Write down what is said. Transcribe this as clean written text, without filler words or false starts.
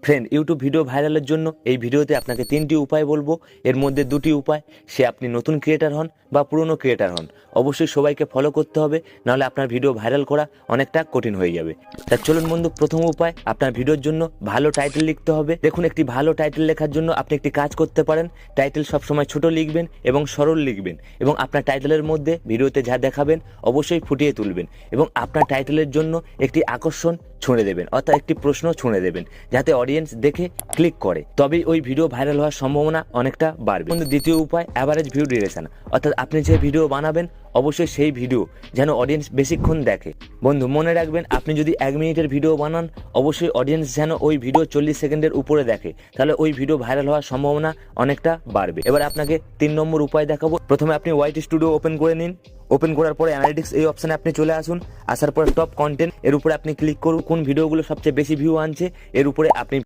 Friend, YouTube video ভাইরালের জন্য এই ভিডিওতে আপনাকে 3টি উপায় বলবো। এর মধ্যে 2টি উপায়, সে আপনি নতুন ক্রিয়েটার হন বা পুরনো ক্রিয়েটার হন, অবশ্যই সবাইকে ফলো করতে হবে, নাহলে আপনার ভিডিও ভাইরাল করা অনেকটা কঠিন হয়ে যাবে। তা চলুন বন্ধু, প্রথম উপায়, আপনার ভিডিওর জন্য ভালো টাইটেল লিখতে হবে। দেখুন, একটি ভালো টাইটেল লেখার জন্য আপনি একটি কাজ করতে পারেন। টাইটেল সবসময় ছোট লিখবেন এবং সরল লিখবেন, এবং আপনার টাইটেলের মধ্যে ভিডিওতে যা দেখাবেন অবশ্যই ফুটিয়ে তুলবেন, এবং আপনার টাইটেলের জন্য একটি আকর্ষণ ছুঁড়ে দেবেন, অর্থাৎ একটি প্রশ্ন ছুঁড়ে দেবেন, যাতে অডিয়েন্স দেখে ক্লিক করে, তবেই ওই ভিডিও ভাইরাল হওয়ার সম্ভাবনা অনেকটা বাড়বে। কিন্তু দ্বিতীয় উপায়, অ্যাভারেজ ভিউ ডিউরেশন, অর্থাৎ আপনি যে ভিডিও বানাবেন অবশ্যই সেই ভিডিও যেন অডিয়েন্স বেশিক্ষণ দেখে। বন্ধু মনে রাখবেন, আপনি যদি 1 মিনিটের ভিডিও বানান, অবশ্যই অডিয়েন্স যেন ওই ভিডিও 40 সেকেন্ডের উপরে দেখে, তাহলে ওই ভিডিও ভাইরাল হওয়ার সম্ভাবনা অনেকটা বাড়বে। এবার আপনাকে 3 নম্বর উপায় দেখাবো। প্রথমে আপনি ওয়াইটি স্টুডিও ওপেন করে নিন। ওপেন করার পরে অ্যানালিটিক্স এই অপশানে আপনি চলে আসুন। আসার পরে টপ কন্টেন্ট এর উপরে আপনি ক্লিক করুন। কোন ভিডিওগুলো সবচেয়ে বেশি ভিউ আনছে এর উপরে আপনি